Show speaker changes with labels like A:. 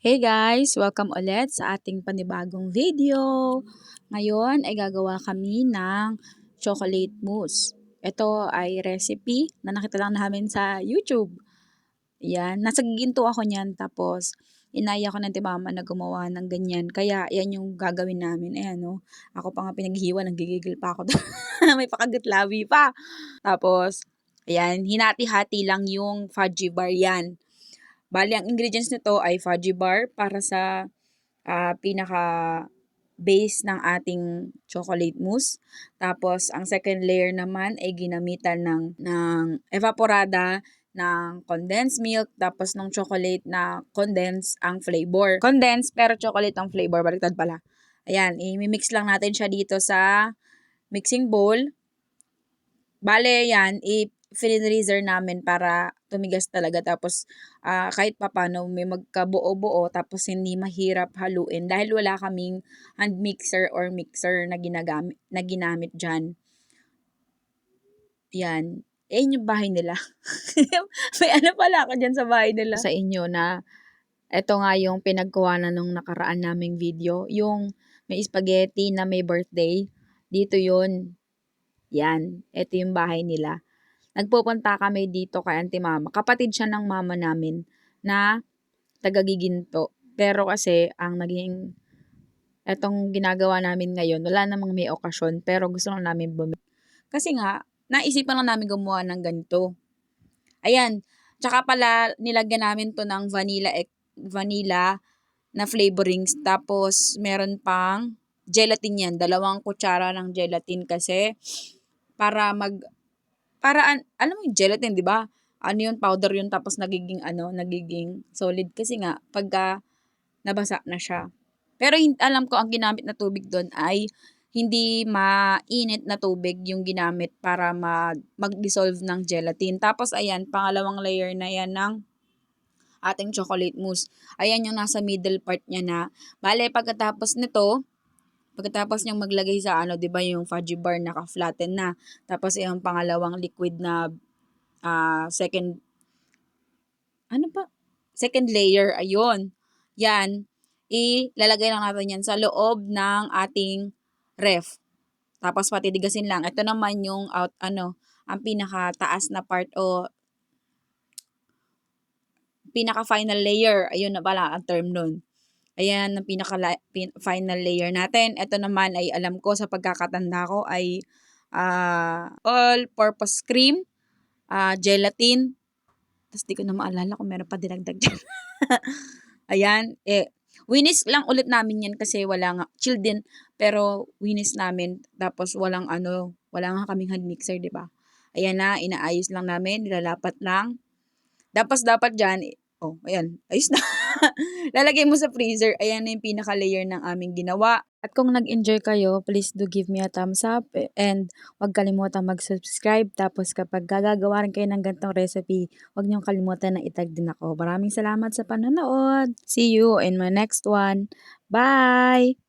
A: Hey guys! Welcome ulit sa ating panibagong video. Ngayon ay gagawa kami ng chocolate mousse. Ito ay recipe na nakita lang namin sa YouTube. Yan, nasa giginto ako niyan tapos inaya ko ng mama na gumawa ng ganyan. Kaya yan yung gagawin namin. Ayan o, ako pa nga pinaghihiwa, nanggigigil pa ako. May pakagitlawi pa. Tapos, ayan, hinati-hati lang yung fudgy bar yan. Bali, ang ingredients nito ay fudgy bar para sa pinaka-base ng ating chocolate mousse. Tapos, ang second layer naman ay ginamitan ng evaporada, ng condensed milk, tapos ng chocolate na condensed ang flavor. Condensed pero chocolate ang flavor, baliktad pala. Ayan, i-mix lang natin siya dito sa mixing bowl. Bale, yan, i-freezer namin para tumigas talaga. Tapos, kahit papano may magkabuo-buo tapos hindi mahirap haluin dahil wala kaming hand mixer or mixer na ginamit dyan. Yan. Yung bahay nila. May ano pala ako dyan sa bahay nila. Sa inyo na eto nga yung pinagkuhanan nung nakaraan naming video. Yung may spaghetti na may birthday. Dito yun. Yan. Ito yung bahay nila. Nagpupunta kami dito kay Auntie Mama. Kapatid siya ng mama namin na taga-Giginto. Pero kasi ang naging etong ginagawa namin ngayon, wala namang may okasyon pero gusto lang namin bumili. Kasi nga, naisipan lang namin gumawa ng ganito. Ayan. Tsaka pala nilagyan namin to ng vanilla na flavorings. Tapos meron pang gelatin yan. 2 kutsara ng gelatin kasi alam mo yung gelatin, di ba? Ano yun, powder yun, tapos nagiging solid. Kasi nga, pagka nabasa na siya. Pero alam ko, ang ginamit na tubig doon ay hindi mainit na tubig yung ginamit para mag-dissolve ng gelatin. Tapos, ayan, pangalawang layer na yan ng ating chocolate mousse. Ayan yung nasa middle part niya na. Bale, pagkatapos niyang maglagay sa 'di ba yung fudgy bar naka-flatten na. Tapos yung pangalawang liquid na second layer, ayun. Yan, ilalagay lang natin yan sa loob ng ating ref. Tapos patidigasin lang. Ito naman yung ang pinakataas na part o pinaka-final layer. Ayun na pala ang term nun. Ayan, ang final layer natin. Ito naman ay alam ko sa pagkakatanda ko ay all-purpose cream, gelatin. Tapos di ko na maalala kung meron pa dinagdag dyan. Ayan, winis lang ulit namin yan kasi wala nga, chill din, pero winis namin. Tapos wala nga kaming hand mixer, di ba? Ayan na, inaayos lang namin, nilalapat lang. Dapat dyan, ayan, ayos na. Lalagay mo sa freezer. Ayan na yung pinaka-layer ng aming ginawa. At kung nag-enjoy kayo, please do give me a thumbs up. And huwag kalimutan mag-subscribe. Tapos kapag gagawa rin kayo ng ganitong recipe, huwag niyong kalimutan na itag din ako. Maraming salamat sa panonood. See you in my next one. Bye!